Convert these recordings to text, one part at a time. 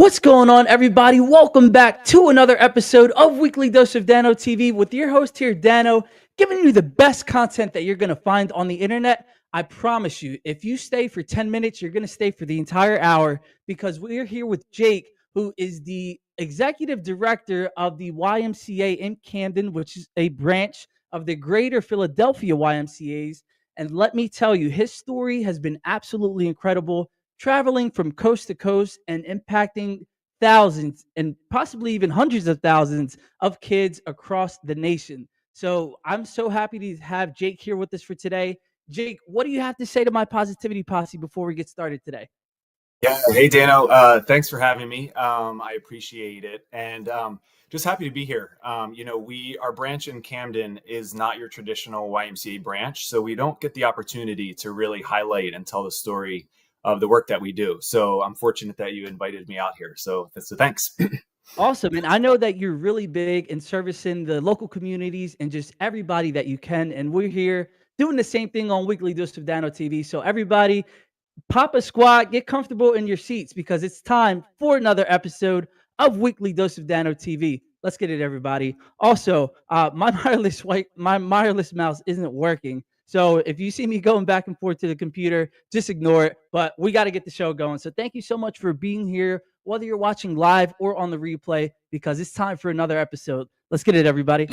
What's going on, everybody? Welcome back to another episode of Weekly Dose of Dano TV with your host here, Dano, giving you the best content that you're going to find on the internet. I promise you, if you stay for 10 minutes, you're going to stay for the entire hour because we're here with Jake, who is the executive director of the YMCA in Camden, which is a branch of the Greater Philadelphia YMCAs. And let me tell you, his story has been absolutely incredible, traveling from coast to coast and impacting thousands and possibly even hundreds of thousands of kids across the nation. So I'm so happy to have Jake here with us for today. Jake, what do you have to say to my positivity posse before we get started today? Yeah. Hey, Dano. Thanks for having me. I appreciate it. And just happy to be here. Our branch in Camden is not your traditional YMCA branch, so we don't get the opportunity to really highlight and tell the story of the work that we do. So I'm fortunate that you invited me out here. So thanks. Awesome. And I know that you're really big in servicing the local communities and just everybody that you can. And we're here doing the same thing on Weekly Dose of Dano TV. So everybody, pop a squat, get comfortable in your seats because it's time for another episode of Weekly Dose of Dano TV. Let's get it, everybody. Also, my wireless mouse isn't working. So if you see me going back and forth to the computer, just ignore it. But we got to get the show going. So thank you so much for being here, whether you're watching live or on the replay, because it's time for another episode. Let's get it, everybody.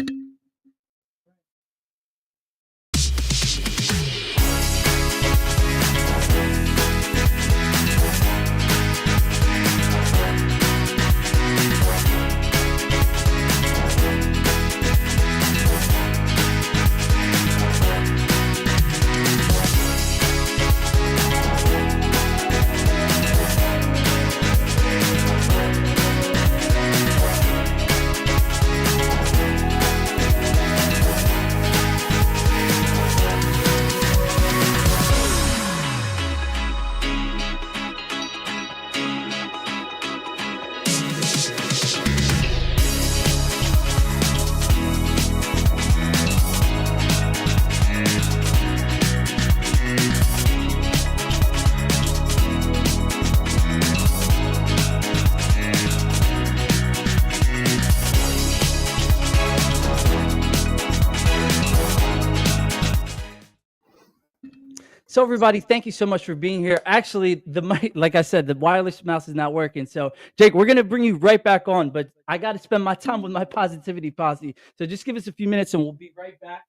So everybody, thank you so much for being here. Actually, the mic, like I said, the wireless mouse is not working. So Jake, we're gonna bring you right back on, but I got to spend my time with my positivity posse. So just give us a few minutes and we'll be right back.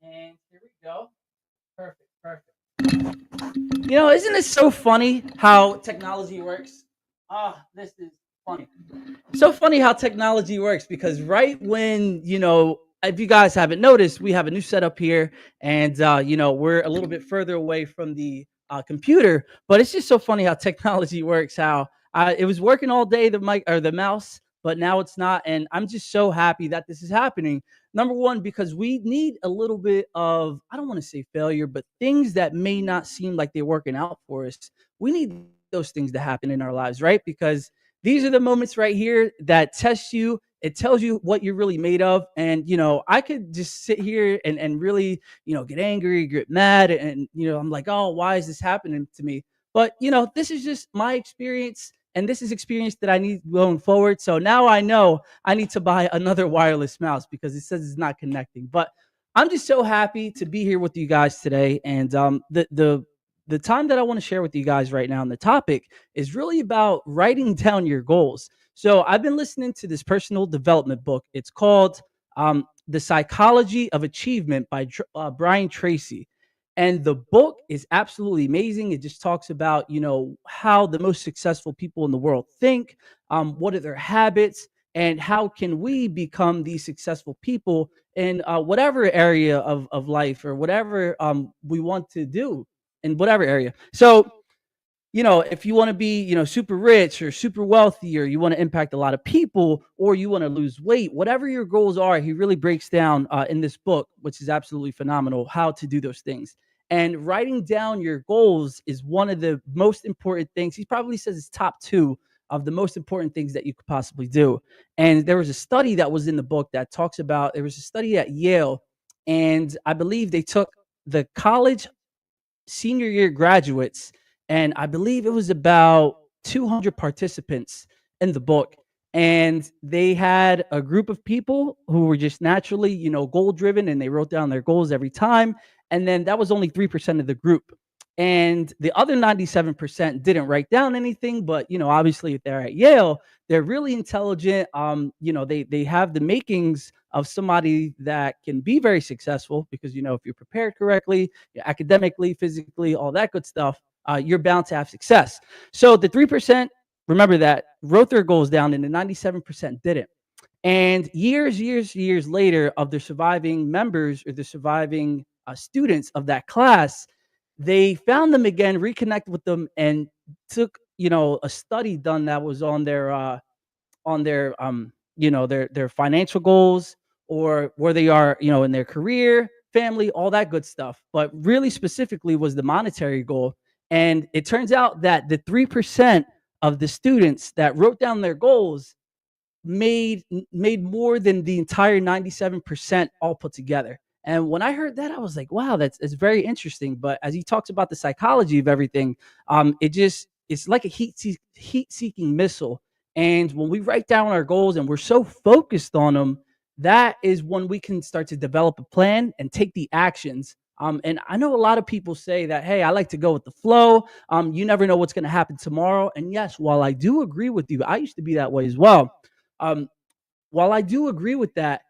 And here we go. Perfect. Isn't it so funny how technology works? This is funny. So funny how technology works because right when, if you guys haven't noticed, we have a new setup here and, we're a little bit further away from the computer, but it's just so funny how technology works, how it was working all day, the mic or the mouse, but now it's not. And I'm just so happy that this is happening. Number one, because we need a little bit of, I don't want to say failure, but things that may not seem like they're working out for us. We need those things to happen in our lives, right? Because these are the moments right here that test you. It tells you what you're really made of. And, I could just sit here and really, get angry, get mad. And, I'm like, oh, why is this happening to me? But, this is just my experience. And this is experience that I need going forward. So now I know I need to buy another wireless mouse because it says it's not connecting. But I'm just so happy to be here with you guys today. And the time that I want to share with you guys right now, and the topic is really about writing down your goals. So I've been listening to this personal development book. It's called The Psychology of Achievement by Brian Tracy. And the book is absolutely amazing. It just talks about, how the most successful people in the world think, what are their habits, and how can we become these successful people in whatever area of life or whatever we want to do in whatever area. So, if you want to be, super rich or super wealthy, or you want to impact a lot of people, or you want to lose weight, whatever your goals are, he really breaks down in this book, which is absolutely phenomenal, how to do those things. And writing down your goals is one of the most important things. He probably says it's top two of the most important things that you could possibly do. And there was a study that was in the book that talks about, there was a study at Yale, and I believe they took the college senior year graduates, and I believe it was about 200 participants, in the book. And they had a group of people who were just naturally, goal driven, and they wrote down their goals every time. And then that was only 3% of the group. And the other 97% didn't write down anything, but obviously if they're at Yale, they're really intelligent. They have the makings of somebody that can be very successful because if you're prepared correctly, academically, physically, all that good stuff, you're bound to have success. So the 3%, remember that, wrote their goals down, and the 97% didn't. And years later, of the surviving members or the surviving students of that class, they found them again, reconnected with them, and took a study done that was on their financial goals, or where they are in their career, family, all that good stuff, but really specifically was the monetary goal. And it turns out that the 3% of the students that wrote down their goals made more than the entire 97% all put together. And when I heard that, I was like, wow, it's very interesting. But as he talks about the psychology of everything, it's like a heat seeking missile. And when we write down our goals and we're so focused on them, that is when we can start to develop a plan and take the actions. And I know a lot of people say that, hey, I like to go with the flow. You never know what's going to happen tomorrow. And yes, while I do agree with you, I used to be that way as well. Um, while I do agree with that,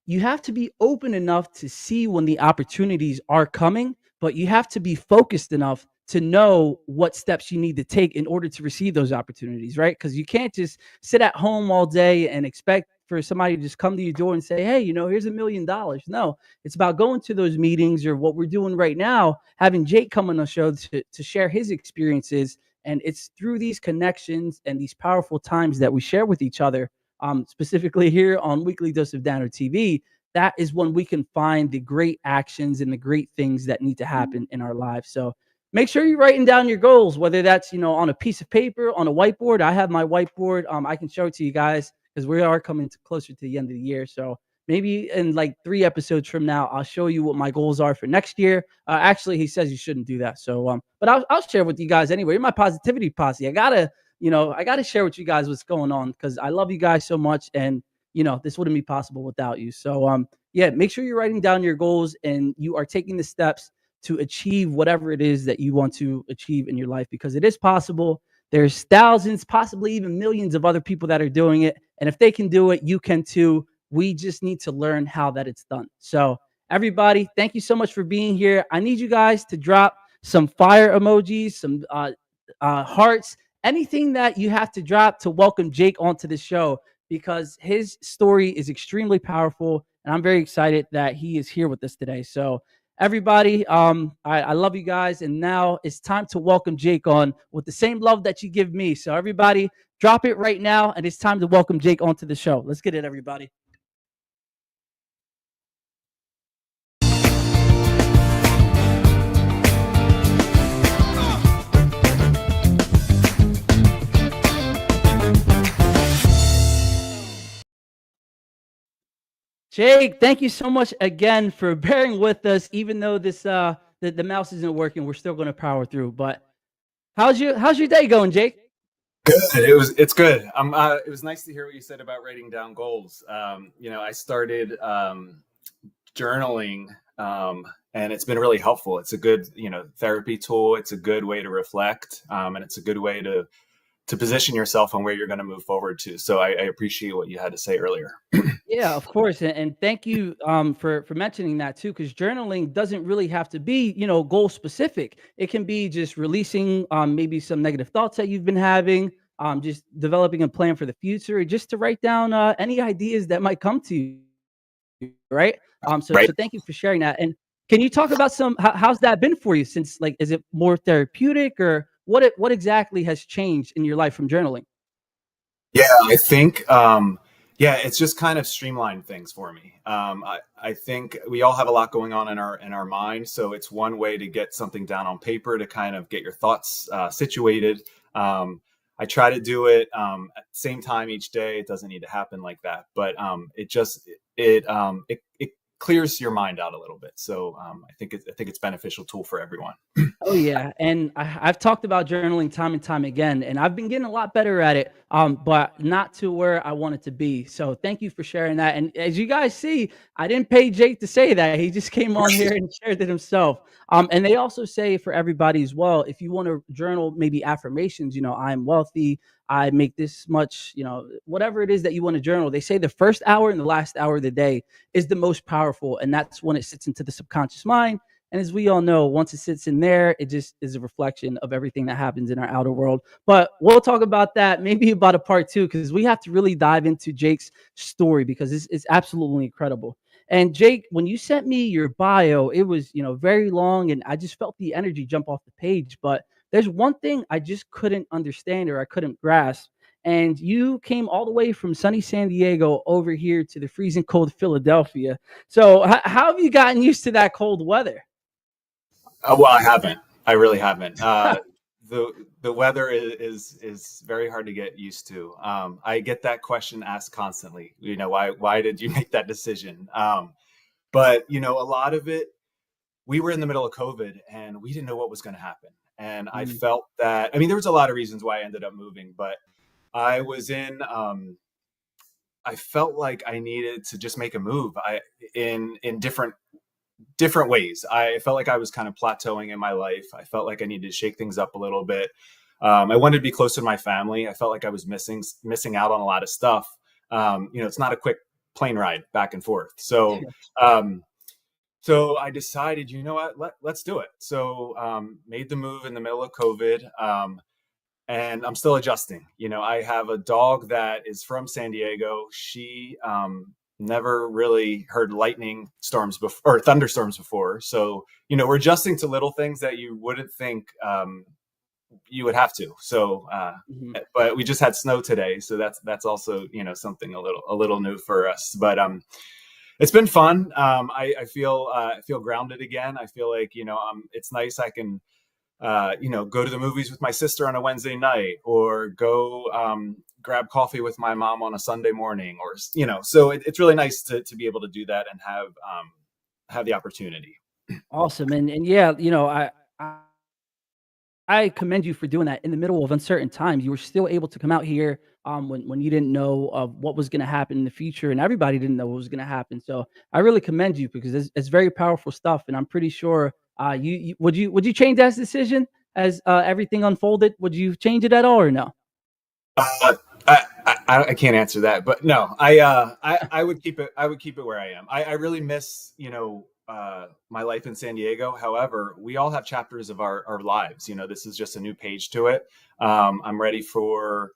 you have to be open enough to see when the opportunities are coming, but you have to be focused enough to know what steps you need to take in order to receive those opportunities, right? Because you can't just sit at home all day and expect for somebody to just come to your door and say, hey, here's $1 million. No, it's about going to those meetings, or what we're doing right now, having Jake come on the show to share his experiences. And it's through these connections and these powerful times that we share with each other, specifically here on Weekly Dose of Dano TV, that is when we can find the great actions and the great things that need to happen in our lives. So make sure you're writing down your goals, whether that's, on a piece of paper, on a whiteboard. I have my whiteboard. I can show it to you guys because we are coming closer to the end of the year. So maybe in like 3 episodes from now, I'll show you what my goals are for next year. Actually, he says you shouldn't do that. So, but I'll share with you guys anyway. You're my positivity posse. I gotta share with you guys what's going on because I love you guys so much, and this wouldn't be possible without you. So yeah, make sure you're writing down your goals and you are taking the steps to achieve whatever it is that you want to achieve in your life, because it is possible. There's thousands, possibly even millions of other people that are doing it, and if they can do it, you can too. We just need to learn how that it's done. So everybody, thank you so much for being here. I need you guys to drop some fire emojis, some hearts, anything that you have to drop to welcome Jake onto the show, because his story is extremely powerful, and I'm very excited that he is here with us today. So everybody, I love you guys, and now it's time to welcome Jake on with the same love that you give me. So everybody, drop it right now, and it's time to welcome Jake onto the show. Let's get it, everybody. Jake, thank you so much again for bearing with us, even though this the mouse isn't working. We're still going to power through. But how's your day going, Jake? Good. It's good. It was nice to hear what you said about writing down goals. I started journaling, and it's been really helpful. It's a good, therapy tool. It's a good way to reflect, and it's a good way to position yourself on where you're going to move forward to. So I appreciate what you had to say earlier. Yeah, of course, and thank you for mentioning that too, because journaling doesn't really have to be goal specific. It can be just releasing maybe some negative thoughts that you've been having, just developing a plan for the future, or just to write down any ideas that might come to you, right? So Right. so thank you for sharing that. And can you talk about how's that been for you? Since, like, is it more therapeutic, or what exactly has changed in your life from journaling? Yeah, I think, yeah, it's just kind of streamlined things for me. I think we all have a lot going on in our mind, so it's one way to get something down on paper to kind of get your thoughts situated. I try to do it at the same time each day. It doesn't need to happen like that, but it clears your mind out a little bit. So I think it's a beneficial tool for everyone. Oh yeah, and I've talked about journaling time and time again, and I've been getting a lot better at it, but not to where I want it to be. So thank you for sharing that. And as you guys see, I didn't pay Jake to say that; he just came on here and shared it himself. And they also say for everybody as well, if you want to journal maybe affirmations, I'm wealthy, I make this much, whatever it is that you want to journal. They say the first hour and the last hour of the day is the most powerful, and that's when it sits into the subconscious mind. And as we all know, once it sits in there, it just is a reflection of everything that happens in our outer world. But we'll talk about that, maybe about a part two, because we have to really dive into Jake's story because it's absolutely incredible. And Jake, when you sent me your bio, it was, very long and I just felt the energy jump off the page. But there's one thing I just couldn't understand or I couldn't grasp. And you came all the way from sunny San Diego over here to the freezing cold Philadelphia. So how have you gotten used to that cold weather? Well, I haven't. I really haven't. The weather is very hard to get used to. I get that question asked constantly. Why did you make that decision? But a lot of it, we were in the middle of COVID and we didn't know what was going to happen. And I felt that. I mean, there was a lot of reasons why I ended up moving, but I was in. I felt like I needed to just make a move. In different ways. I felt like I was kind of plateauing in my life. I felt like I needed to shake things up a little bit. I wanted to be closer to my family. I felt like I was missing out on a lot of stuff. It's not a quick plane ride back and forth. So, so I decided, you know what, let's do it. So, made the move in the middle of COVID. And I'm still adjusting. I have a dog that is from San Diego. She, never really heard lightning storms or thunderstorms before. So, we're adjusting to little things that you wouldn't think you would have to. So, but we just had snow today. So that's also, something a little new for us, but it's been fun. I feel grounded again. I feel like, it's nice. I can, go to the movies with my sister on a Wednesday night or go, grab coffee with my mom on a Sunday morning or, so it's really nice to be able to do that and have the opportunity. Awesome. And yeah, I commend you for doing that in the middle of uncertain times. You were still able to come out here when you didn't know of what was going to happen in the future, and everybody didn't know what was going to happen. So I really commend you because it's very powerful stuff, and I'm pretty sure you would you change that decision as everything unfolded? Would you change it at all or no? I can't answer that, but no, I would keep it. I would keep it where I am. I really miss, my life in San Diego. However, we all have chapters of our lives. This is just a new page to it. I'm ready for,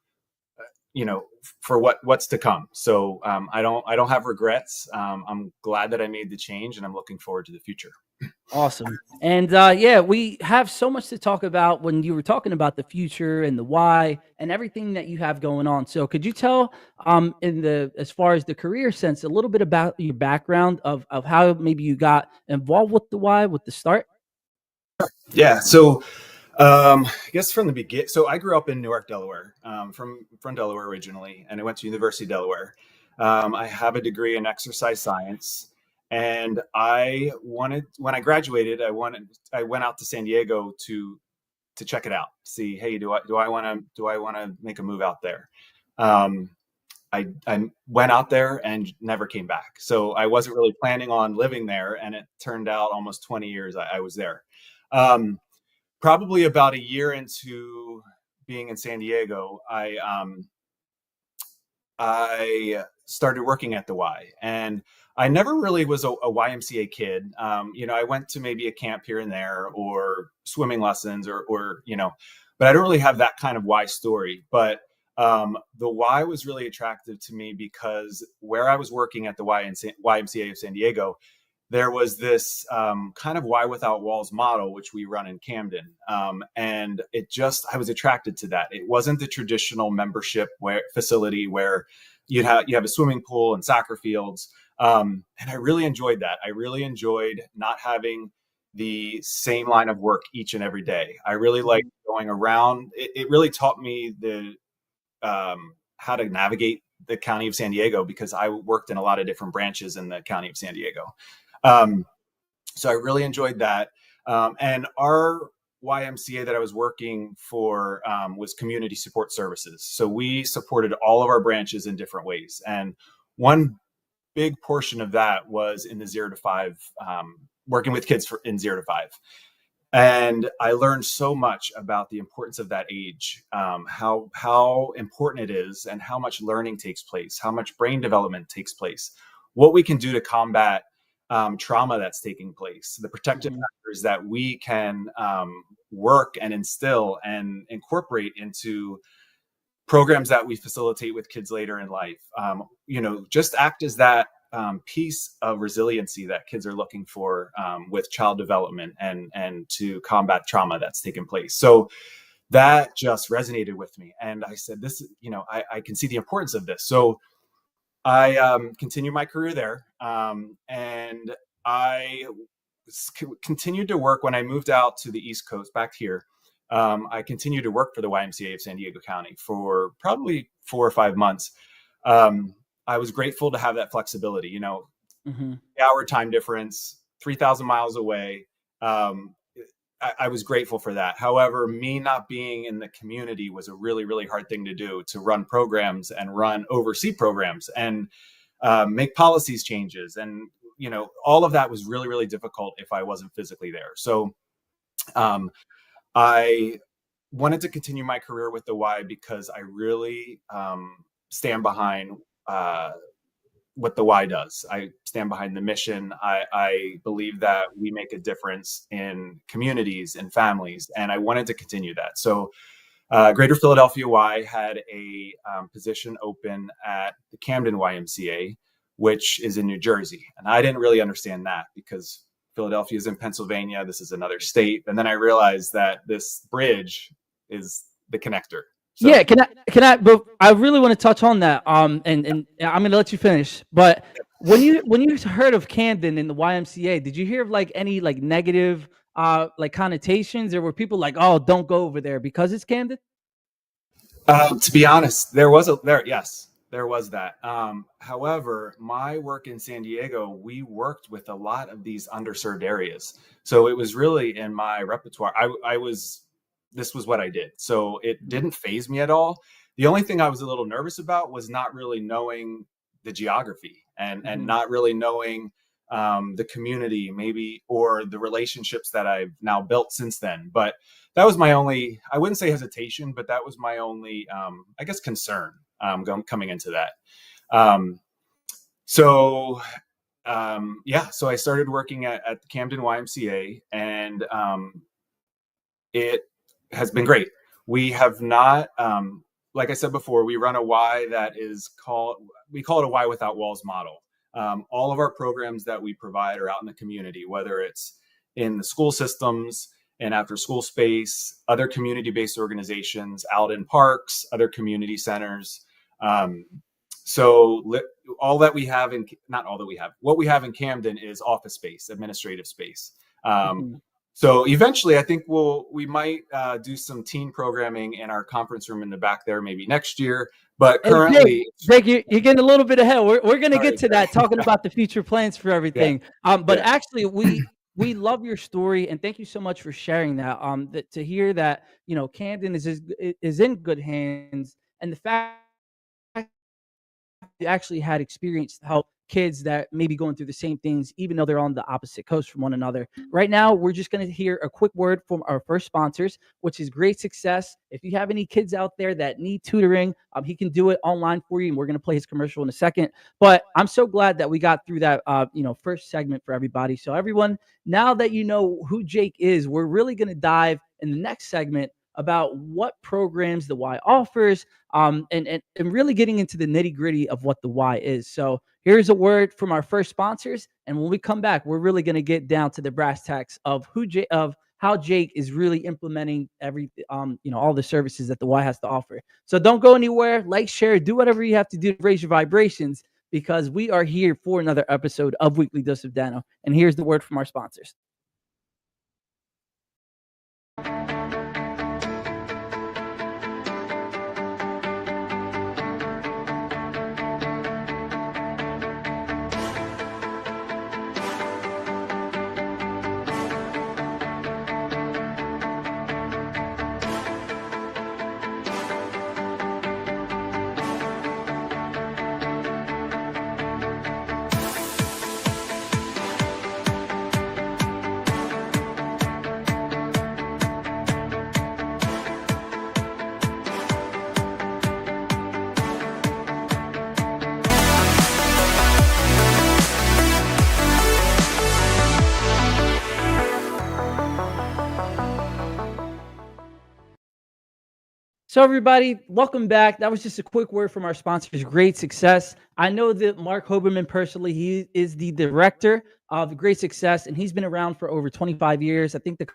for what's to come. So I don't have regrets. I'm glad that I made the change, and I'm looking forward to the future. Awesome. And yeah, we have so much to talk about when you were talking about the future and the why and everything that you have going on. So could you tell as far as the career sense a little bit about your background of how maybe you got involved with the why, with the start? Yeah. So I guess from the beginning, so I grew up in Newark, Delaware, from Delaware originally, and I went to University of Delaware. I have a degree in exercise science. And when I graduated, I went out to San Diego to check it out, see, hey, do I want to make a move out there? I went out there and never came back. So I wasn't really planning on living there. And it turned out almost 20 years I was there. Probably about a year into being in San Diego, I started working at the Y, and I never really was a YMCA kid. I went to maybe a camp here and there or swimming lessons or but I don't really have that kind of Y story. But the Y was really attractive to me because where I was working at the YMCA of San Diego, there was this kind of Y Without Walls model, which we run in Camden. And I was attracted to that. It wasn't the traditional membership facility where you have a swimming pool and soccer fields. And I really enjoyed that. I really enjoyed not having the same line of work each and every day. I really liked going around. It really taught me how to navigate the county of San Diego because I worked in a lot of different branches in the county of San Diego. So I really enjoyed that. And our YMCA that I was working for was community support services. So we supported all of our branches in different ways. And one big portion of that was in the 0 to 5, working with kids in 0 to 5. And I learned so much about the importance of that age, how important it is, and how much learning takes place, how much brain development takes place, what we can do to combat trauma that's taking place, the protective factors that we can work and instill and incorporate into programs that we facilitate with kids later in life. Just act as that piece of resiliency that kids are looking for with child development and to combat trauma that's taken place. So that just resonated with me. And I said, I can see the importance of this. So I continued my career there. And I continued to work when I moved out to the East Coast back here. I continued to work for the YMCA of San Diego County for probably 4 or 5 months. I was grateful to have that flexibility, hour time difference, 3,000 miles away. I was grateful for that. However, me not being in the community was a really, really hard thing to do, to run programs and oversee programs and make policies changes. And, all of that was really, really difficult if I wasn't physically there. So I wanted to continue my career with the Y because I really stand behind what the Y does. I stand behind the mission. I believe that we make a difference in communities and families, and I wanted to continue that. So Greater Philadelphia Y had a position open at the Camden YMCA, which is in New Jersey. And I didn't really understand that because Philadelphia is in Pennsylvania. This is another state. And then I realized that this bridge is the connector. So, yeah, but I really want to touch on that. And I'm going to let you finish. But when you heard of Camden in the YMCA, did you hear of any negative connotations, or were people like, oh, don't go over there because it's Camden? To be honest, there was that. However, my work in San Diego, we worked with a lot of these underserved areas. So it was really in my repertoire. This was what I did. So it didn't faze me at all. The only thing I was a little nervous about was not really knowing the geography and not really knowing the community maybe, or the relationships that I've now built since then. But that was my only, I wouldn't say hesitation, but that was my only, concern coming into that. So I started working at the Camden YMCA, and it has been great. We have not, like I said before, we run a Y that we call it a Y without walls model. All of our programs that we provide are out in the community, whether it's in the school systems and after school space, other community-based organizations, out in parks, other community centers. What we have in Camden is office space, administrative space. So eventually, I think we might do some teen programming in our conference room in the back there, maybe next year. But currently, Jake, you're getting a little bit ahead. We're going to get to that, talking about the future plans for everything. Actually, we love your story, and thank you so much for sharing that. To hear that Camden is in good hands, and the fact you actually had experience to help kids that may be going through the same things, even though they're on the opposite coast from one another. Right now, we're just going to hear a quick word from our first sponsors, which is Great Success. If you have any kids out there that need tutoring, he can do it online for you, and we're going to play his commercial in a second. But I'm so glad that we got through that, first segment for everybody. So everyone, now that you know who Jake is, we're really going to dive in the next segment about what programs the Y offers, and really getting into the nitty gritty of what the Y is. So here's a word from our first sponsors, and when we come back, we're really going to get down to the brass tacks of how Jake is really implementing all the services that the Y has to offer. So don't go anywhere. Like, share, do whatever you have to do to raise your vibrations, because we are here for another episode of Weekly Dose of Dano. And here's the word from our sponsors. So everybody, welcome back. That was just a quick word from our sponsors, Great Success. I know that Mark Hoberman personally, he is the director of Great Success, and he's been around for over 25 years. I think the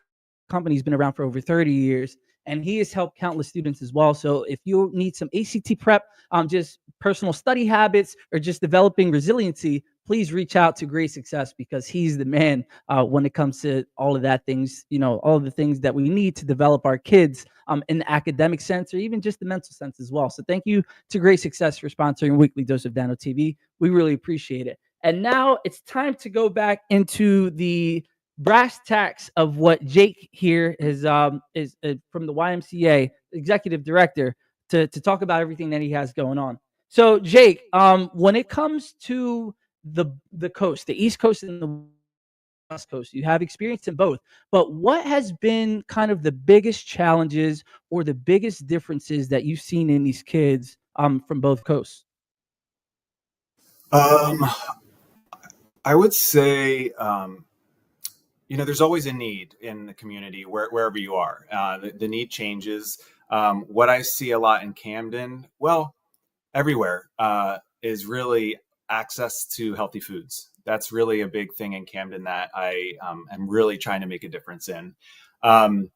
company's been around for over 30 years, and he has helped countless students as well. So if you need some ACT prep, just personal study habits, or just developing resiliency, please reach out to Great Success because he's the man when it comes to all of that things, all of the things that we need to develop our kids in the academic sense or even just the mental sense as well. So thank you to Great Success for sponsoring Weekly Dose of Dano TV. We really appreciate it. And now it's time to go back into the brass tacks of what Jake here is from the YMCA executive director to talk about everything that he has going on. So Jake, when it comes to the coast, the East Coast and the West Coast, you have experience in both, but what has been kind of the biggest challenges or the biggest differences that you've seen in these kids from both coasts? I would say, there's always a need in the community wherever you are. The need changes. What I see a lot in Camden, well, everywhere, is really access to healthy foods. That's really a big thing in Camden that I am really trying to make a difference in. I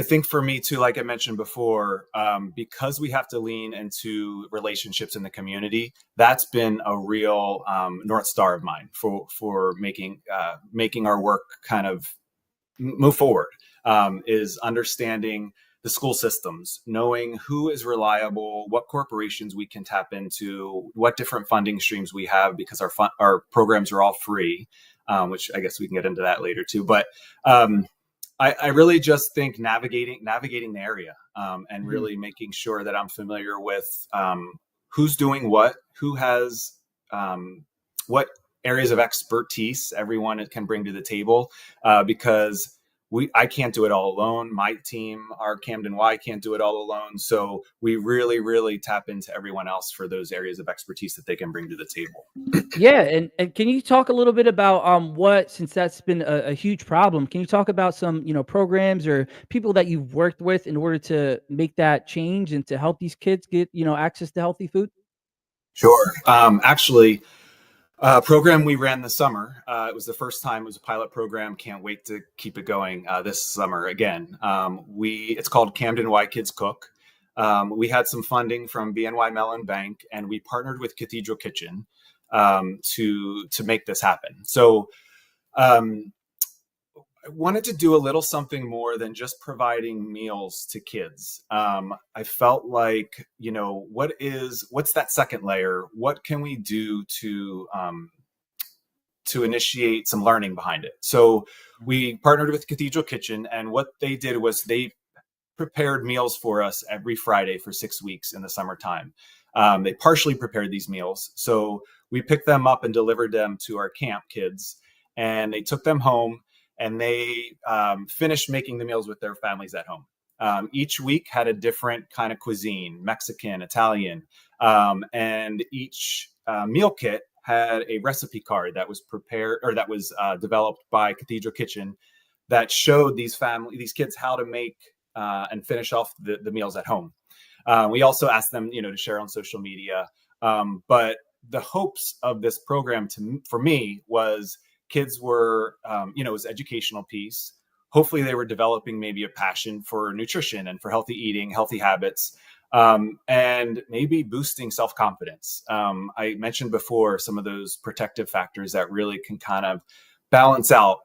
think for me too, like I mentioned before, because we have to lean into relationships in the community, that's been a real North Star of mine for making our work kind of move forward, is understanding the school systems, knowing who is reliable, what corporations we can tap into, what different funding streams we have, because our programs are all free, which I guess we can get into that later too. But I really just think navigating the area, and really making sure that I'm familiar with who's doing what, who has what areas of expertise everyone can bring to the table, because I can't do it all alone. My team, our Camden Y, can't do it all alone. So we really, really tap into everyone else for those areas of expertise that they can bring to the table. Yeah, and can you talk a little bit about since that's been a huge problem, can you talk about some programs or people that you've worked with in order to make that change and to help these kids get access to healthy food? Sure. Actually, program we ran this summer. It was the first time. It was a pilot program. Can't wait to keep it going this summer again. It's called Camden Y Kids Cook. We had some funding from BNY Mellon Bank, and we partnered with Cathedral Kitchen to make this happen. So I wanted to do a little something more than just providing meals to kids. I felt like, what's that second layer? What can we do to initiate some learning behind it? So we partnered with Cathedral Kitchen, and what they did was they prepared meals for us every Friday for 6 weeks in the summertime. They partially prepared these meals. So we picked them up and delivered them to our camp kids, and they took them home, and they finished making the meals with their families at home. Each week had a different kind of cuisine, Mexican, Italian, and each meal kit had a recipe card that was prepared or that was developed by Cathedral Kitchen that showed these kids how to make and finish off the meals at home. We also asked them, to share on social media. But the hopes of this program for me was kids were, it was educational piece. Hopefully they were developing maybe a passion for nutrition and for healthy eating, healthy habits, and maybe boosting self-confidence. I mentioned before some of those protective factors that really can kind of balance out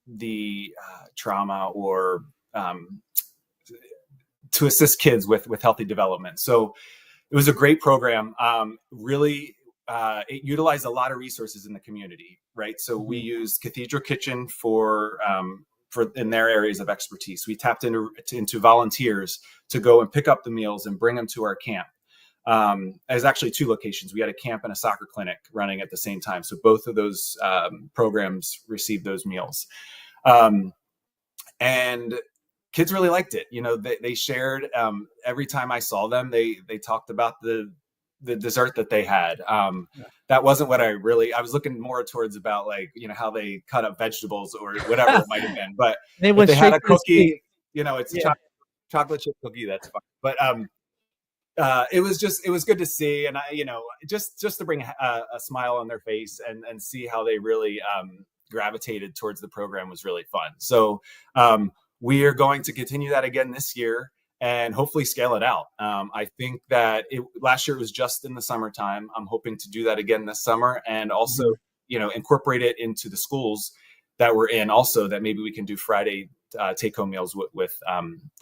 the trauma or to assist kids with healthy development. So it was a great program. Really, it utilized a lot of resources in the community, right? So we used Cathedral Kitchen for in their areas of expertise. We tapped into volunteers to go and pick up the meals and bring them to our camp. There's actually 2 locations. We had a camp and a soccer clinic running at the same time. So both of those programs received those meals. And kids really liked it. They shared, every time I saw them, they talked about the dessert that they had. That wasn't what I was looking more towards about how they cut up vegetables or whatever it might have been. But if they had a cookie, it's chocolate chip cookie, that's fine. But it was good to see, and just to bring a smile on their face and see how they really gravitated towards the program was really fun. So we are going to continue that again this year and hopefully scale it out. I think that last year it was just in the summertime. I'm hoping to do that again this summer, and also incorporate it into the schools that we're in. Also, that maybe we can do Friday take-home meals with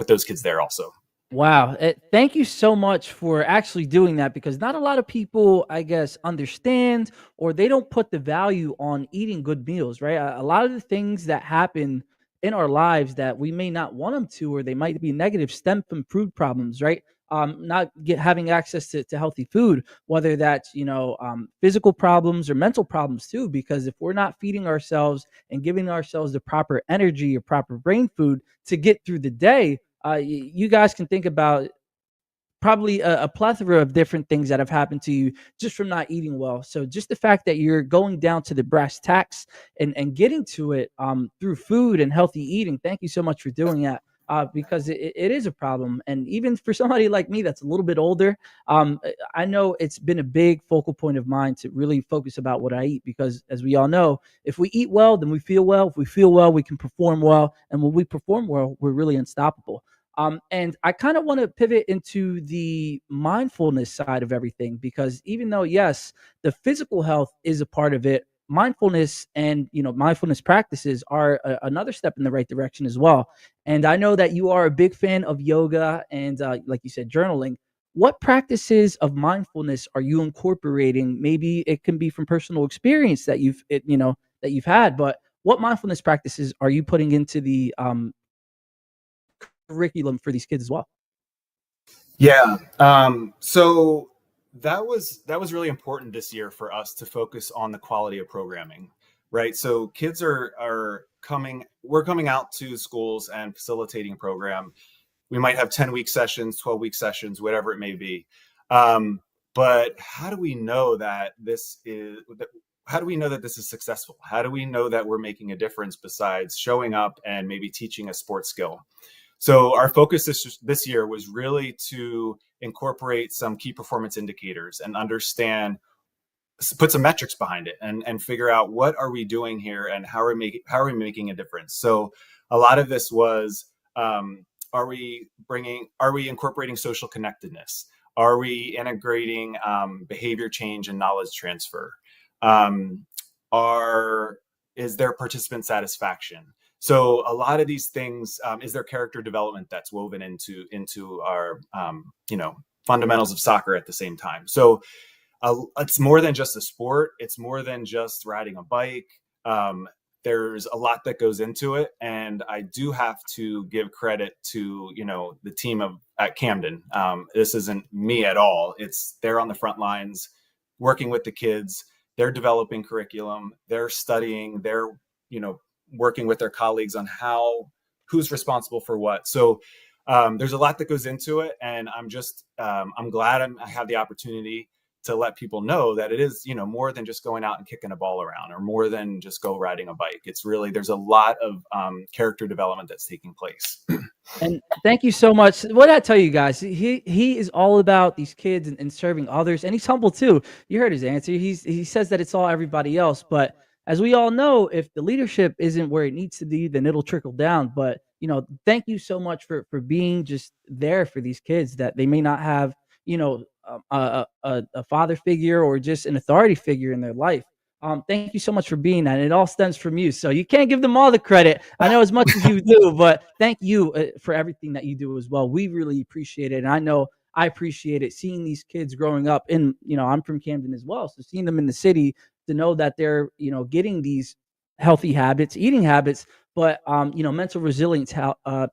those kids there also. Wow. Thank you so much for actually doing that, because not a lot of people, I guess, understand, or they don't put the value on eating good meals, right? A lot of the things that happen in our lives that we may not want them to, or they might be negative, stem from food problems, right? Not having access to healthy food, whether that's, physical problems or mental problems too, because if we're not feeding ourselves and giving ourselves the proper energy or proper brain food to get through the day, you guys can think about probably a plethora of different things that have happened to you just from not eating well. So just the fact that you're going down to the brass tacks and getting to it through food and healthy eating, thank you so much for doing that. Because it is a problem. And even for somebody like me that's a little bit older, I know it's been a big focal point of mine to really focus about what I eat, because as we all know, if we eat well, then we feel well. If we feel well, we can perform well. And when we perform well, we're really unstoppable. And I kind of want to pivot into the mindfulness side of everything, because even though, yes, the physical health is a part of it, mindfulness and mindfulness practices are another step in the right direction as well. And I know that you are a big fan of yoga and, like you said, journaling. What practices of mindfulness are you incorporating? Maybe it can be from personal experience that that you've had, but what mindfulness practices are you putting into the curriculum for these kids as well? Yeah. So that was really important this year for us to focus on the quality of programming, right? So kids we're coming out to schools and facilitating program. We might have 10-week sessions, 12-week sessions, whatever it may be. But how do we know that how do we know that this is successful? How do we know that we're making a difference besides showing up and maybe teaching a sports skill? So our focus this year was really to incorporate some key performance indicators and put some metrics behind it and figure out what are we doing here and how are we making a difference. So a lot of this was, are we incorporating social connectedness? Are we integrating behavior change and knowledge transfer? Is there participant satisfaction? So a lot of these things, is there character development that's woven into our fundamentals of soccer at the same time? So it's more than just a sport. It's more than just riding a bike. There's a lot that goes into it, and I do have to give credit to the team at Camden. This isn't me at all. They're on the front lines, working with the kids. They're developing curriculum. They're studying. They're working with their colleagues on who's responsible for what. So there's a lot that goes into it, and I'm glad I have the opportunity to let people know that it is more than just going out and kicking a ball around, or more than just go riding a bike. It's really, there's a lot of character development that's taking place. And thank you so much. What did I tell you guys? He is all about these kids and serving others, and he's humble too. You heard his answer. He says that it's all everybody else, but as we all know, if the leadership isn't where it needs to be, then it'll trickle down. But thank you so much for being just there for these kids that they may not have, a father figure or just an authority figure in their life. Thank you so much for being that. And it all stems from you. So you can't give them all the credit. I know as much as you do, but thank you for everything that you do as well. We really appreciate it. And I know I appreciate it seeing these kids growing up in, I'm from Camden as well. So seeing them in the city, to know that they're, getting these healthy habits, eating habits, but, mental resilience,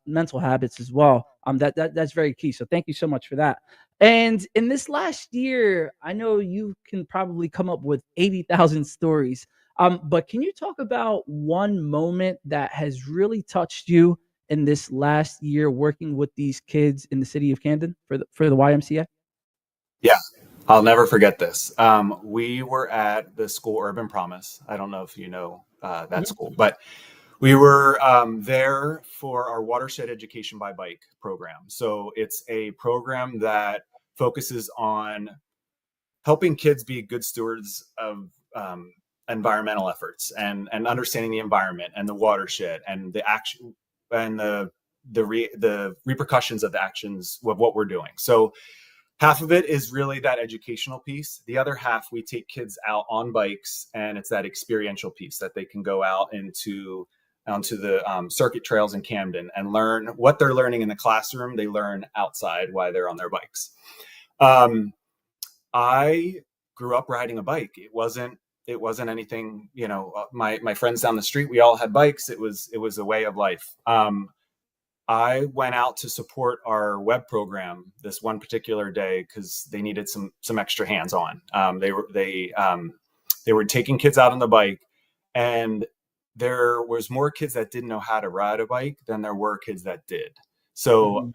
mental habits as well. That's very key. So thank you so much for that. And in this last year, I know you can probably come up with 80,000 stories. But can you talk about one moment that has really touched you in this last year working with these kids in the city of Camden for the YMCA? Yeah, I'll never forget this. We were at the school Urban Promise. I don't know if you know that school, but We were there for our watershed education by bike program. So it's a program that focuses on helping kids be good stewards of environmental efforts and understanding the environment and the watershed and the action and the repercussions of the actions of what we're doing. So half of it is really that educational piece. The other half, we take kids out on bikes, and it's that experiential piece that they can go out onto the circuit trails in Camden and learn what they're learning in the classroom. They learn outside while they're on their bikes. I grew up riding a bike. It wasn't anything, my friends down the street, we all had bikes. It was a way of life. I went out to support our web program this one particular day because they needed some extra hands on. They were taking kids out on the bike, and there was more kids that didn't know how to ride a bike than there were kids that did. So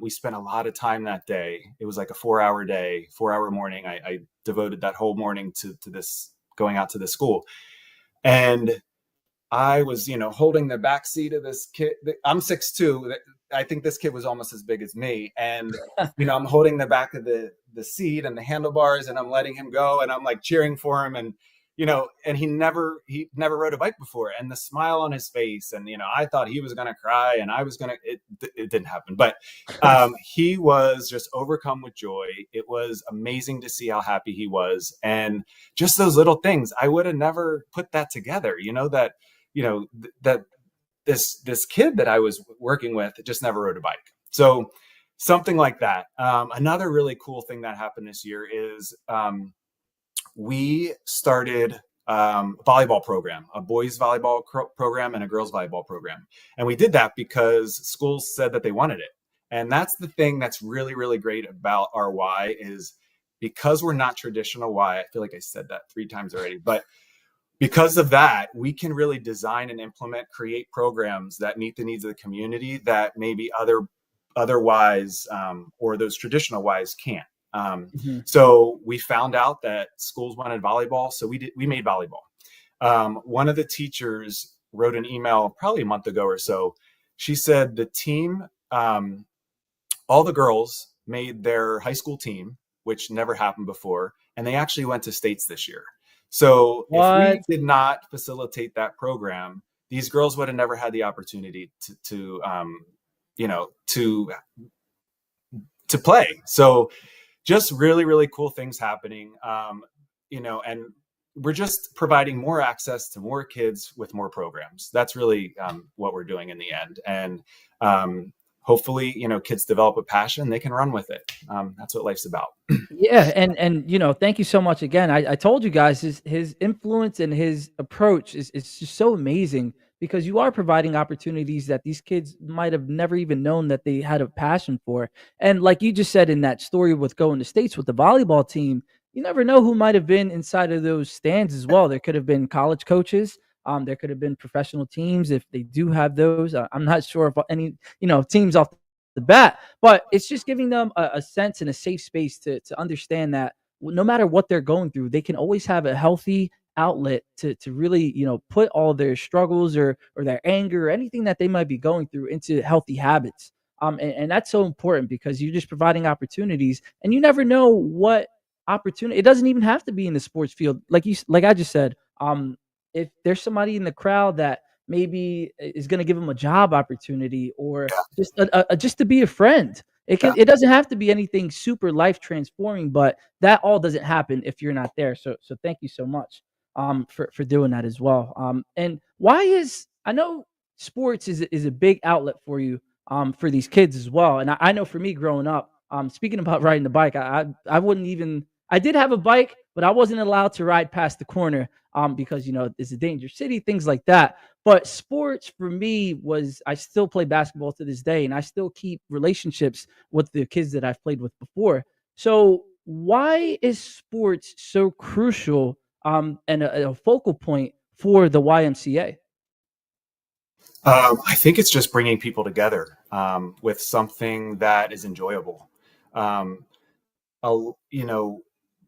we spent a lot of time that day. It was like a 4-hour morning. I devoted that whole morning to this, going out to the school. And I was, holding the back seat of this kid. I'm 6'2". I think this kid was almost as big as me. And, I'm holding the back of the seat and the handlebars, and I'm letting him go, and I'm like cheering for him. And, and he never rode a bike before, and the smile on his face. And, I thought he was going to cry, and it didn't happen. But he was just overcome with joy. It was amazing to see how happy he was. And just those little things, I would have never put that together, that this kid that I was working with just never rode a bike. So something like that. Another really cool thing that happened this year is we started a volleyball program, a boys volleyball program and a girls volleyball program. And we did that because schools said that they wanted it. And that's the thing that's really, really great about our Y is because we're not traditional Y. I feel like I said that 3 times already, but because of that, we can really design and create programs that meet the needs of the community that maybe other Ys or those traditional Ys can't. So we found out that schools wanted volleyball, so we made volleyball. One of the teachers wrote an email probably a month ago or so. She said the team, all the girls made their high school team, which never happened before, and they actually went to states this year. So if we did not facilitate that program, these girls would have never had the opportunity to play. So just really, really cool things happening, and we're just providing more access to more kids with more programs. That's really what we're doing in the end. And hopefully, kids develop a passion, they can run with it. That's what life's about. Yeah. And, thank you so much again. I told you guys his influence and his approach is just so amazing because you are providing opportunities that these kids might have never even known that they had a passion for. And like you just said in that story with going to states with the volleyball team, you never know who might have been inside of those stands as well. There could have been college coaches. There could have been professional teams if they do have those. I'm not sure if any, teams off the bat, but it's just giving them a sense and a safe space to understand that no matter what they're going through, they can always have a healthy outlet to really, put all their struggles or their anger or anything that they might be going through into healthy habits. And that's so important because you're just providing opportunities and you never know what opportunity. It doesn't even have to be in the sports field. Like I just said, if there's somebody in the crowd that maybe is going to give them a job opportunity or just to be a friend. It doesn't have to be anything super life transforming, but that all doesn't happen if you're not there. So thank you so much for doing that as well. And I know sports is a big outlet for you for these kids as well. And I know for me growing up, speaking about riding the bike, I wouldn't even. I did have a bike, but I wasn't allowed to ride past the corner because, it's a dangerous city, things like that. But sports for me I still play basketball to this day, and I still keep relationships with the kids that I've played with before. So why is sports so crucial and a focal point for the YMCA? I think it's just bringing people together with something that is enjoyable.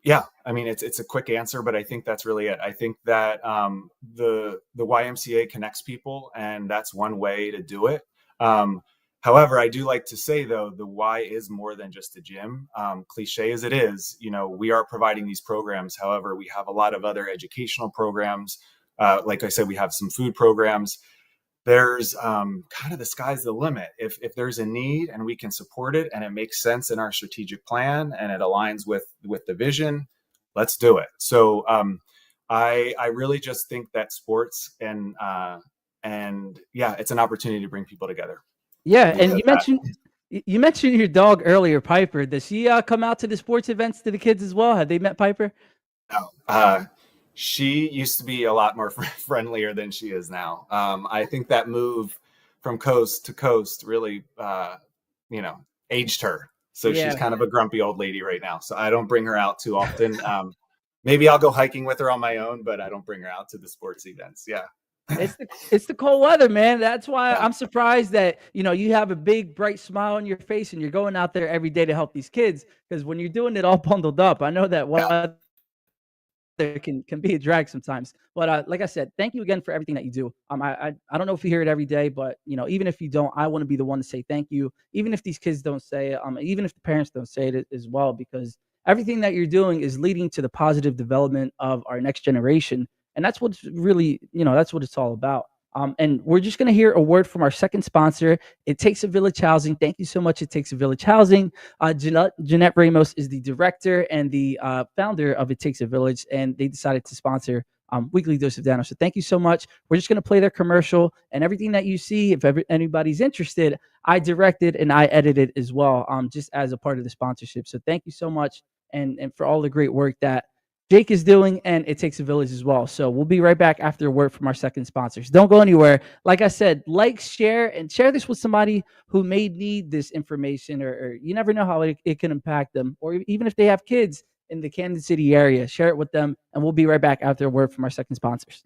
Yeah, I mean, it's a quick answer, but I think that's really it. I think that the YMCA connects people, and that's one way to do it. However, I do like to say though, the Y is more than just a gym. Cliche as it is, we are providing these programs. However, we have a lot of other educational programs. Like I said, we have some food programs. There's kind of the sky's the limit. If there's a need and we can support it and it makes sense in our strategic plan and it aligns with the vision, let's do it. So I really just think that sports and yeah, it's an opportunity to bring people together. Yeah, and you mentioned your dog earlier, Piper. Does she come out to the sports events to the kids as well? Have they met Piper? No. She used to be a lot more friendlier than she is now. I think that move from coast to coast really, aged her. So she's kind of a grumpy old lady right now. So I don't bring her out too often. Maybe I'll go hiking with her on my own, but I don't bring her out to the sports events. Yeah. It's the cold weather, man. That's why I'm surprised that, you have a big, bright smile on your face and you're going out there every day to help these kids. Because when you're doing it all bundled up, I know that weather can be a drag sometimes. But like I said, thank you again for everything that you do. I don't know if you hear it every day, but even if you don't, I want to be the one to say thank you. Even if these kids don't say it, even if the parents don't say it as well, because everything that you're doing is leading to the positive development of our next generation, and that's what's really, that's what it's all about. And we're just going to hear a word from our second sponsor. It Takes a Village Housing. Thank you so much. It Takes a Village Housing. Jeanette Ramos is the director and the founder of It Takes a Village, and they decided to sponsor Weekly Dose of Dano. So thank you so much. We're just going to play their commercial, and everything that you see, if anybody's interested, I directed and I edited as well, just as a part of the sponsorship. So thank you so much, and for all the great work that Jake is doing, and It Takes a Village as well. So we'll be right back after a word from our second sponsors. Don't go anywhere. Like I said, like, share, and share this with somebody who may need this information, or you never know how it can impact them, or even if they have kids in the Kansas City area, share it with them, and we'll be right back after a word from our second sponsors.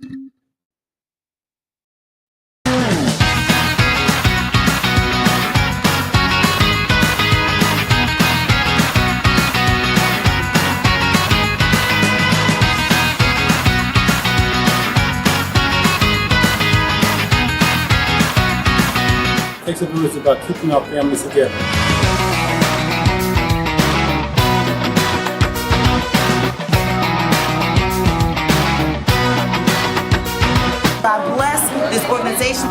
Takes a Village is about keeping our families together. God bless this organization.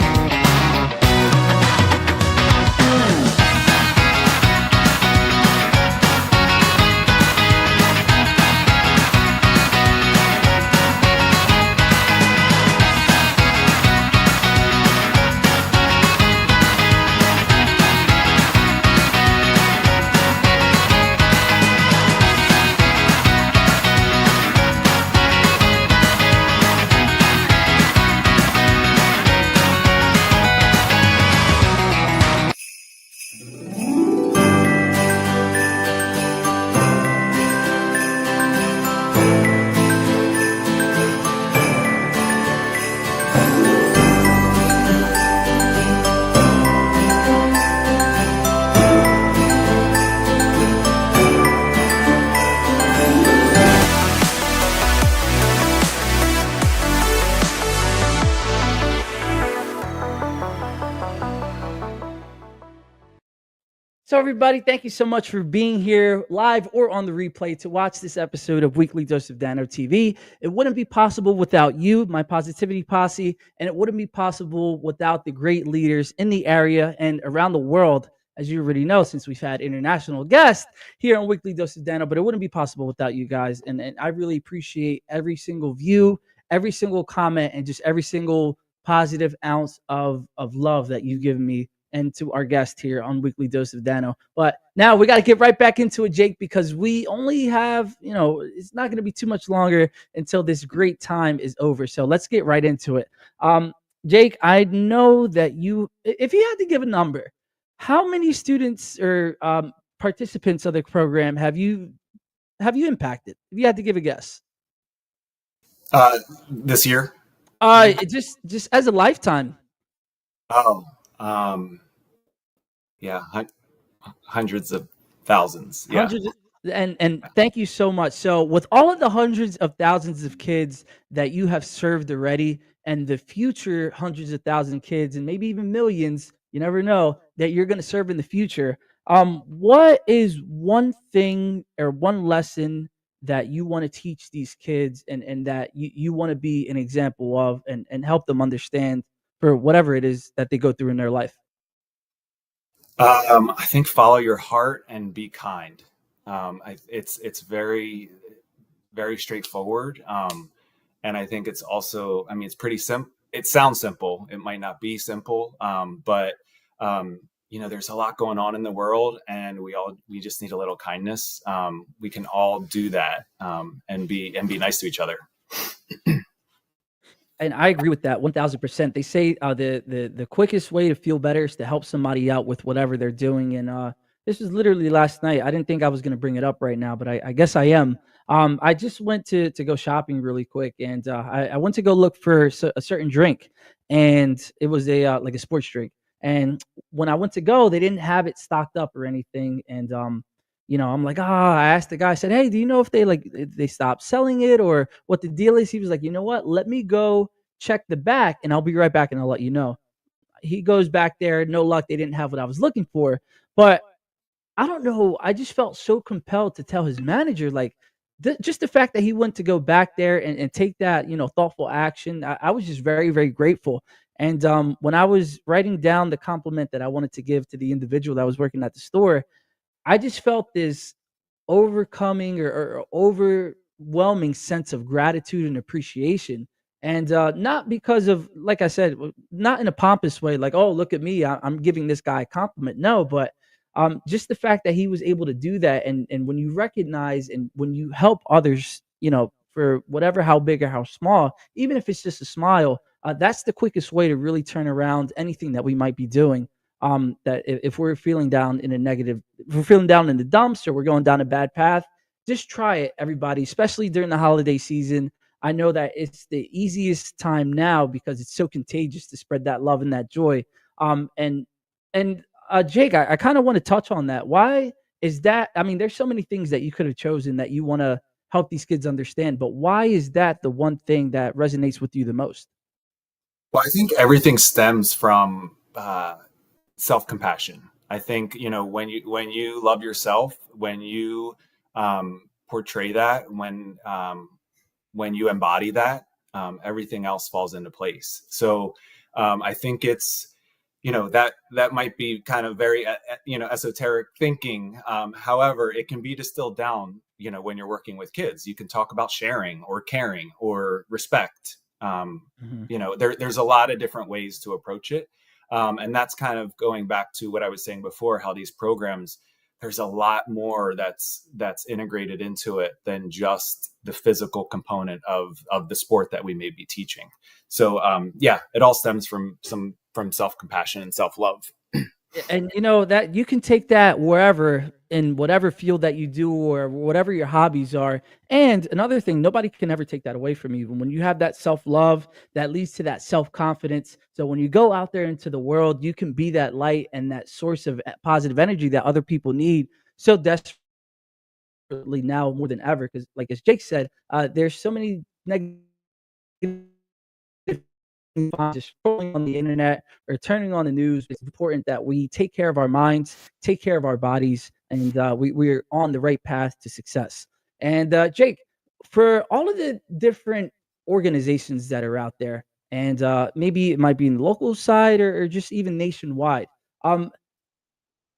So everybody, thank you so much for being here live or on the replay to watch this episode of Weekly Dose of Dano TV. It wouldn't be possible without you, my positivity posse, and it wouldn't be possible without the great leaders in the area and around the world, as you already know, since we've had international guests here on Weekly Dose of Dano, but it wouldn't be possible without you guys. And I really appreciate every single view, every single comment, and just every single positive ounce of love that you've given me and to our guest here on Weekly Dose of Dano. But now we got to get right back into it, Jake, because we only have, it's not going to be too much longer until this great time is over. So let's get right into it. Jake, I know that if you had to give a number, how many students or participants of the program have you impacted? If you had to give a guess. This year? Just as a lifetime. Oh, yeah, hundreds of thousands. Yeah. And thank you so much. So with all of the hundreds of thousands of kids that you have served already, and the future hundreds of thousand kids, and maybe even millions, you never know, that you're going to serve in the future, what is one thing or one lesson that you want to teach these kids, and that you want to be an example of, and help them understand for whatever it is that they go through in their life? I think follow your heart and be kind. It's very very straightforward, and I think it's also, I mean, it's pretty simple. It sounds simple. It might not be simple, but there's a lot going on in the world, and we just need a little kindness. We can all do that, and be nice to each other. And I agree with that 1000%. They say the quickest way to feel better is to help somebody out with whatever they're doing. And this was literally last night. I didn't think I was going to bring it up right now, but I guess I am. I just went to go shopping really quick, and I went to go look for a certain drink, and it was a like a sports drink. And when I went to go, they didn't have it stocked up or anything. And I'm like, I asked the guy, I said, hey, do you know if they stopped selling it or what the deal is? He was like, you know what? Let me go check the back and I'll be right back and I'll let you know. He goes back there, no luck. They didn't have what I was looking for. But I don't know. I just felt so compelled to tell his manager, like, just the fact that he went to go back there and take that, thoughtful action. I was just very, very grateful. And when I was writing down the compliment that I wanted to give to the individual that was working at the store, I just felt this overcoming or overwhelming sense of gratitude and appreciation. And not because of, like I said, not in a pompous way, like, oh, look at me, I'm giving this guy a compliment. No, but just the fact that he was able to do that. And when you recognize and when you help others, for whatever, how big or how small, even if it's just a smile, that's the quickest way to really turn around anything that we might be doing. That if we're feeling down in a negative, if we're feeling down in the dumps or we're going down a bad path, just try it, everybody, especially during the holiday season. I know that it's the easiest time now because it's so contagious to spread that love and that joy. And Jake, I kind of want to touch on that. Why is that? I mean, there's so many things that you could have chosen that you want to help these kids understand, but why is that the one thing that resonates with you the most? Well, I think everything stems from self-compassion. I think, when you love yourself, when you portray that, when you embody that, everything else falls into place. So I think it's, that might be kind of very esoteric thinking. However, it can be distilled down, when you're working with kids. You can talk about sharing or caring or respect. Mhm. There's a lot of different ways to approach it. And that's kind of going back to what I was saying before, how these programs, there's a lot more that's integrated into it than just the physical component of the sport that we may be teaching. So it all stems from self-compassion and self-love. And that you can take that wherever, in whatever field that you do or whatever your hobbies are. And another thing, nobody can ever take that away from you. When you have that self-love, that leads to that self-confidence. So when you go out there into the world, you can be that light and that source of positive energy that other people need so desperately now more than ever. Because like as Jake said, there's so many negative, just scrolling on the internet or turning on the news. It's important that we take care of our minds, take care of our bodies, and we're on the right path to success. And Jake, for all of the different organizations that are out there, and maybe it might be in the local side or just even nationwide, um,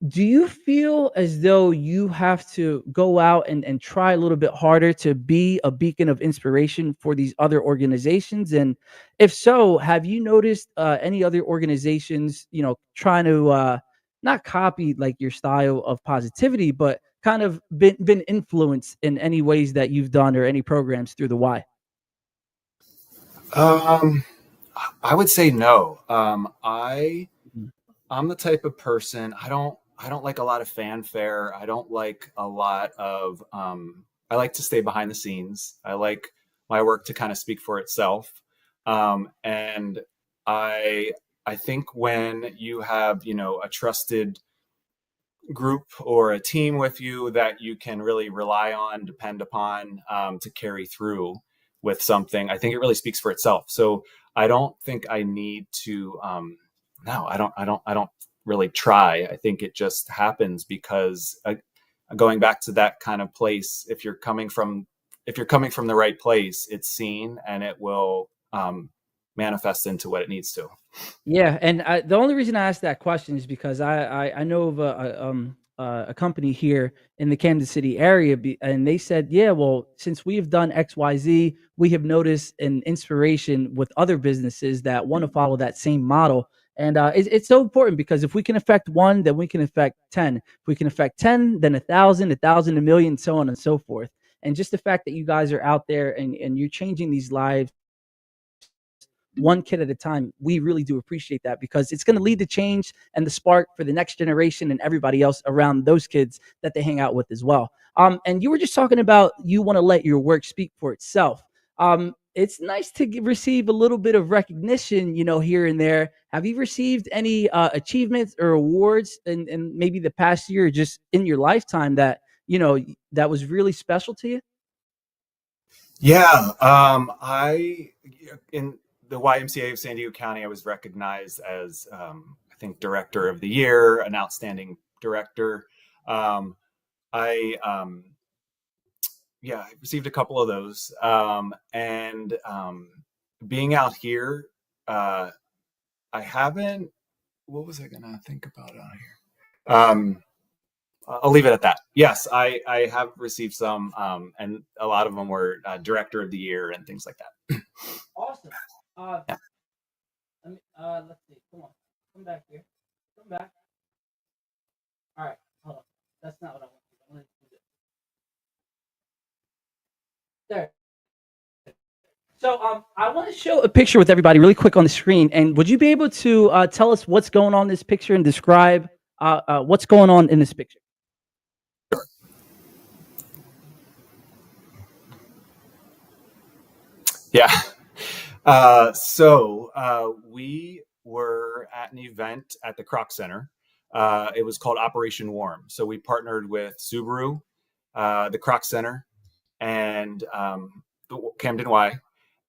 do you feel as though you have to go out and try a little bit harder to be a beacon of inspiration for these other organizations? And if so, have you noticed any other organizations, trying to not copy like your style of positivity, but kind of been influenced in any ways that you've done or any programs through the Y? Um, I would say no. Mhm. I'm the type of person, I don't like a lot of fanfare. I don't like a lot of I like to stay behind the scenes. I like my work to kind of speak for itself. And I I think when you have, a trusted group or a team with you that you can really rely on, depend upon, to carry through with something, I think it really speaks for itself. So I don't think I need to, no, I don't really try. I think it just happens because going back to that kind of place, if you're coming from the right place, it's seen and it will manifest into what it needs to. Yeah, and the only reason I asked that question is because I know of a company here in the Kansas City area, and they said, yeah, well, since we have done XYZ, we have noticed an inspiration with other businesses that want to follow that same model. And it's so important because if we can affect one, then we can affect 10. If we can affect 10, then 1,000, 1,000, a million, so on and so forth. And just the fact that you guys are out there and you're changing these lives one kid at a time, we really do appreciate that because it's going to lead to change and the spark for the next generation and everybody else around those kids that they hang out with as well. And you were just talking about you want to let your work speak for itself. It's nice to receive a little bit of recognition, here and there. Have you received any achievements or awards in maybe the past year, or just in your lifetime that that was really special to you? Yeah, in the YMCA of San Diego County, I was recognized as, I think, Director of the Year, an Outstanding Director. I received a couple of those. And being out here, I haven't, what was I going to think about out here? I'll leave it at that. Yes, I have received some, and a lot of them were Director of the Year and things like that. Awesome. Yeah. Let's see. Come on. Come back here. Come back. All right. Hold on. That's not what I want to do. I want to do this. There. So I want to show a picture with everybody really quick on the screen. And would you be able to tell us what's going on in this picture and describe what's going on in this picture? Yeah. So we were at an event at the Kroc Center. It was called Operation Warm. So we partnered with Subaru, the Kroc Center, and the Camden Y.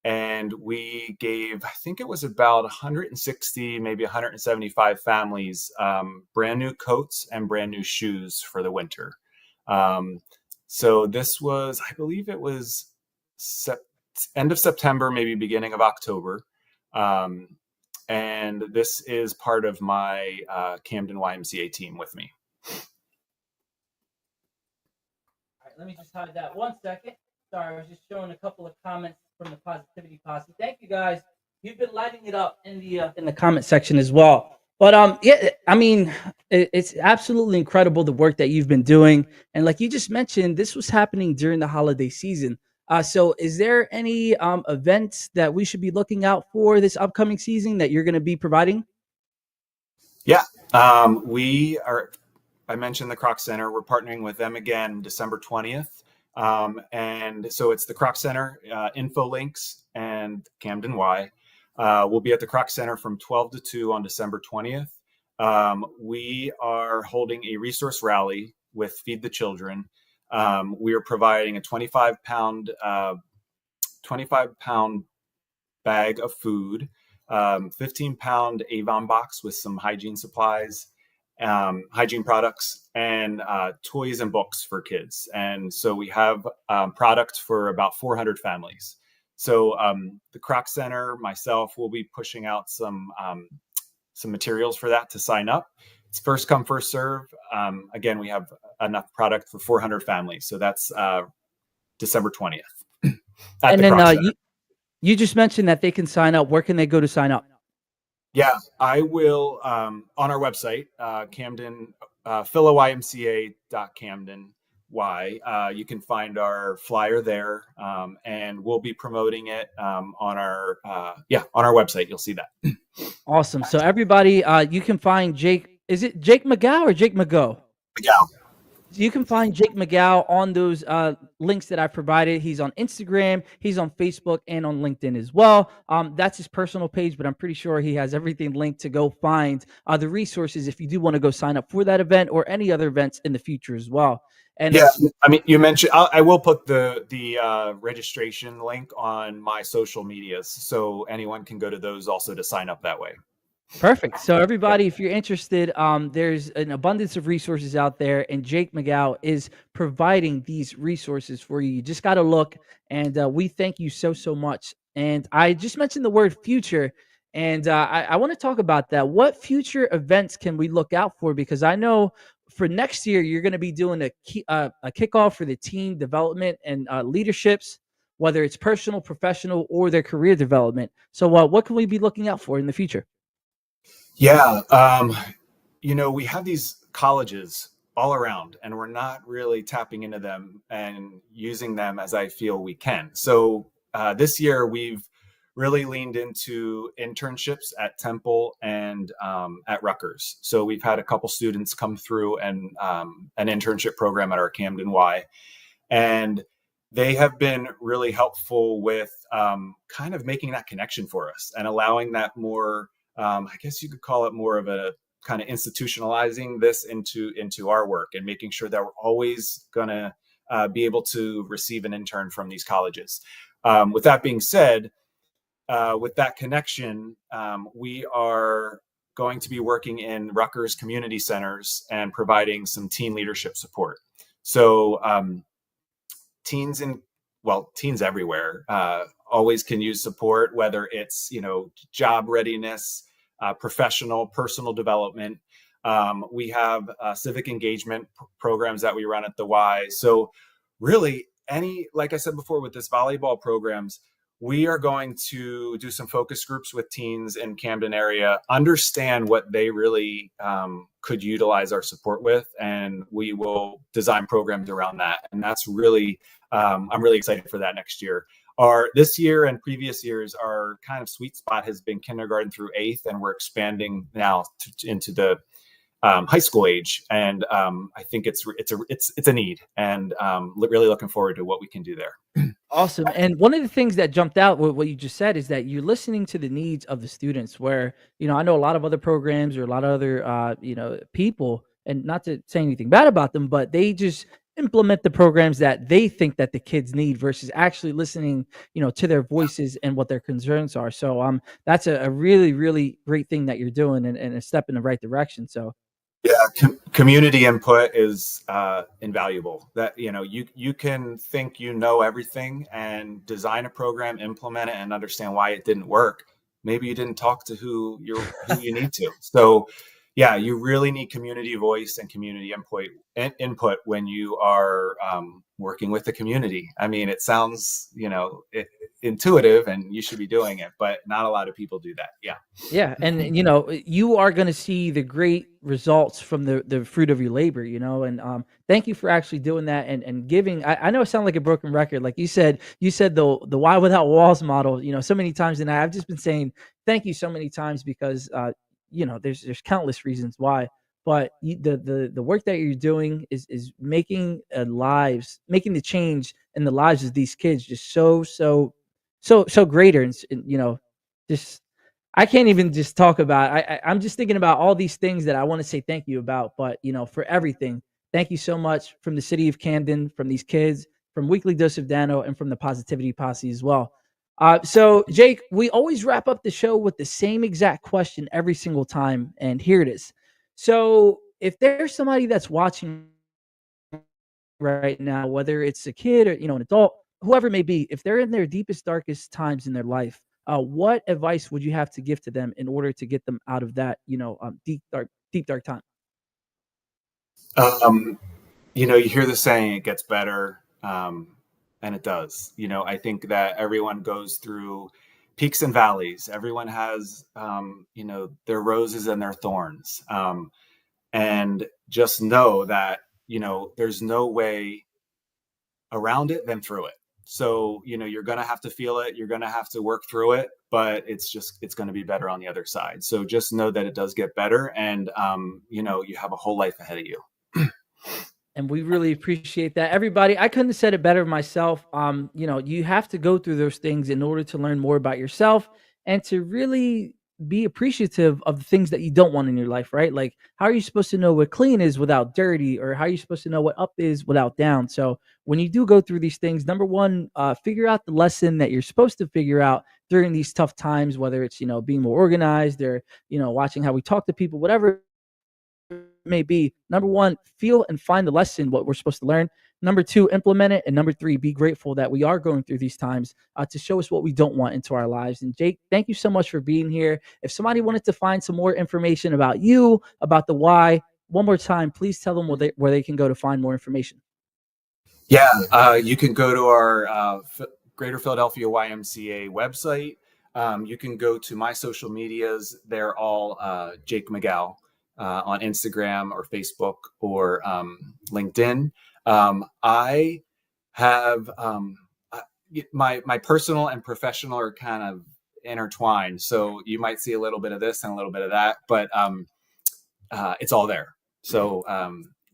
And we gave, I think it was about 160, maybe 175 families brand new coats and brand new shoes for the winter. So this was, I believe it was end of September, maybe beginning of October. And this is part of my Camden YMCA team with me. All right, let me just hide that 1 second. Sorry, I was just showing a couple of comments from the Positivity Posse. Thank you guys. You've been lighting it up in the comment section as well. But yeah, I mean, it's absolutely incredible the work that you've been doing. And like you just mentioned, this was happening during the holiday season. So is there any events that we should be looking out for this upcoming season that you're going to be providing? Yeah, we are. I mentioned the Kroc Center. We're partnering with them again December 20th. And so it's the Kroc Center, info links, and Camden Y. We'll be at the Kroc Center from 12 to 2 on December 20th. We are holding a resource rally with Feed the Children. We are providing a 25-pound bag of food, 15-pound Avon box with some hygiene supplies, hygiene products, and toys and books for kids. And so we have product for about 400 families. So the Kroc Center, myself, will be pushing out some materials for that to sign up. It's first come, first serve. Again, we have enough product for 400 families. So that's December 20th. And then you just mentioned that they can sign up. Where can they go to sign up? Yeah, I will on our website, Camden, philaymca.camden. You can find our flyer there, and we'll be promoting it on our website. You'll see that. Awesome. So everybody, you can find Jake. Is it Jake McGough or Jake McGough? McGough. You can find Jake McGough on those links that I provided. He's on Instagram, he's on Facebook, and on LinkedIn as well. That's his personal page, but I'm pretty sure he has everything linked to go find the resources if you do want to go sign up for that event or any other events in the future as well. And Yeah, I mean, you mentioned I will put the registration link on my social medias, so anyone can go to those also to sign up that way. perfect. So everybody, if you're interested, there's an abundance of resources out there, and Jake McGough is providing these resources for you. You just got to look, and we thank you so much. And I just mentioned the word future, and I want to talk about that. What future events can we look out for? Because I know for next year you're going to be doing a kickoff for the team development and leaderships, whether it's personal, professional, or their career development. So what can we be looking out for in the future? Yeah, we have these colleges all around, and we're not really tapping into them and using them as I feel we can. So this year we've really leaned into internships at Temple and at Rutgers. So we've had a couple students come through and an internship program at our Camden Y, and they have been really helpful with kind of making that connection for us and allowing that more. I guess you could call it more of a kind of institutionalizing this into our work and making sure that we're always going to be able to receive an intern from these colleges. With that being said, with that connection, we are going to be working in Rutgers community centers and providing some teen leadership support. So teens everywhere always can use support, whether it's job readiness, professional, personal development. We have civic engagement programs that we run at the Y. So really, like I said before, with this volleyball programs, we are going to do some focus groups with teens in Camden area, understand what they really could utilize our support with, and we will design programs around that. And that's really, I'm really excited for that next year. This year and previous years, our kind of sweet spot has been kindergarten through 8th, and we're expanding now into the high school age. And I think it's a need, and really looking forward to what we can do there. Awesome. And one of the things that jumped out with what you just said is that you're listening to the needs of the students, where, I know a lot of other programs or a lot of other, people, and not to say anything bad about them, but they just implement the programs that they think that the kids need versus actually listening, to their voices and what their concerns are. So that's a really, really great thing that you're doing, and a step in the right direction. So yeah, community input is invaluable. That you can think everything and design a program, implement it, and understand why it didn't work. Maybe you didn't talk to who you need to. So yeah, you really need community voice and community input when you are working with the community. I mean, it sounds intuitive, and you should be doing it, but not a lot of people do that. yeah, and you are going to see the great results from the fruit of your labor, and thank you for actually doing that and giving. I know it sounds like a broken record, like you said the why without walls model, so many times, and I've just been saying thank you so many times because there's countless reasons why, but the work that you're doing is making the change in the lives of these kids just so greater, and just I can't even just talk about. I'm just thinking about all these things that I want to say thank you about, but for everything, thank you so much from the city of Camden, from these kids, from Weekly Dose of Dano, and from the Positivity Posse as well. So Jake, we always wrap up the show with the same exact question every single time, and here it is. So if there's somebody that's watching right now, whether it's a kid or an adult, whoever it may be, if they're in their deepest, darkest times in their life, what advice would you have to give to them in order to get them out of that, deep dark time? You hear the saying, it gets better. And it does. I think that everyone goes through peaks and valleys. Everyone has, their roses and their thorns. And just know that, there's no way around it than through it. So, you're going to have to feel it. You're going to have to work through it, but it's going to be better on the other side. So just know that it does get better, and, you have a whole life ahead of you. And we really appreciate that. Everybody, I couldn't have said it better myself. You have to go through those things in order to learn more about yourself and to really be appreciative of the things that you don't want in your life, right? Like, how are you supposed to know what clean is without dirty, or how are you supposed to know what up is without down? So when you do go through these things, number one, figure out the lesson that you're supposed to figure out during these tough times, whether it's, being more organized, or, watching how we talk to people, whatever may be. Number one, feel and find the lesson, what we're supposed to learn. Number two, implement it. And number three, be grateful that we are going through these times to show us what we don't want into our lives. And Jake, thank you so much for being here. If somebody wanted to find some more information about you, about the why, one more time, please tell them where they can go to find more information. Yeah, you can go to our Greater Philadelphia YMCA website. You can go to my social medias. They're all Jake McGough. On Instagram or Facebook or LinkedIn. I have my personal and professional are kind of intertwined. So you might see a little bit of this and a little bit of that, but it's all there. So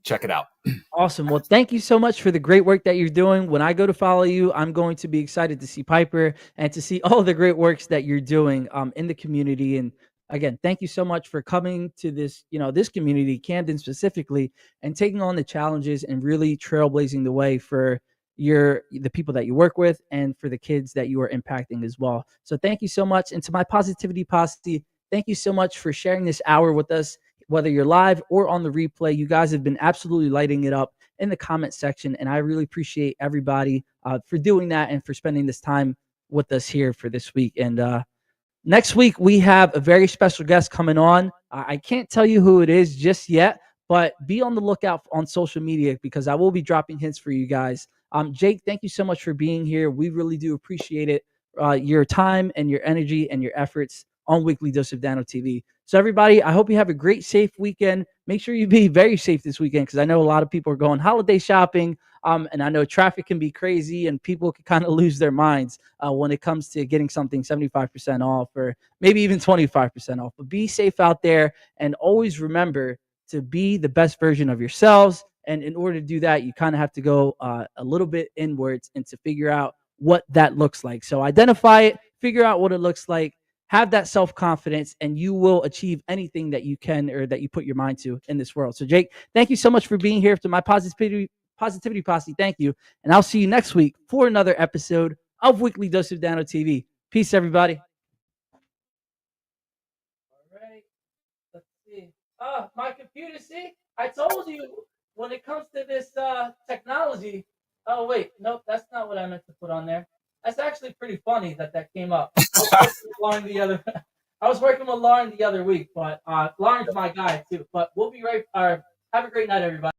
check it out. Awesome. Well, thank you so much for the great work that you're doing. When I go to follow you, I'm going to be excited to see Piper and to see all the great works that you're doing in the community. And again, thank you so much for coming to this, this community, Camden specifically, and taking on the challenges and really trailblazing the way for the people that you work with and for the kids that you are impacting as well. So thank you so much. And to my Positivity Posse, thank you so much for sharing this hour with us, whether you're live or on the replay. You guys have been absolutely lighting it up in the comment section. And I really appreciate everybody for doing that and for spending this time with us here for this week. And next week, we have a very special guest coming on. I can't tell you who it is just yet, but be on the lookout on social media because I will be dropping hints for you guys. Jake, thank you so much for being here. We really do appreciate it, your time and your energy and your efforts on Weekly Dose of Dano TV. So everybody, I hope you have a great, safe weekend. Make sure you be very safe this weekend because I know a lot of people are going holiday shopping. And I know traffic can be crazy and people can kind of lose their minds when it comes to getting something 75% off or maybe even 25% off. But be safe out there and always remember to be the best version of yourselves. And in order to do that, you kind of have to go a little bit inwards and to figure out what that looks like. So identify it, figure out what it looks like, have that self-confidence, and you will achieve anything that you can or that you put your mind to in this world. So Jake, thank you so much for being here. To my Positivity Posse, thank you. And I'll see you next week for another episode of Weekly Dose of Dano TV. Peace, everybody. All right. Let's see. My computer, see? I told you when it comes to this technology. Oh, wait. Nope, that's not what I meant to put on there. That's actually pretty funny that came up. I was working with Lauren the other week, but Lauren's my guy too. But we'll be right. Have a great night, everybody.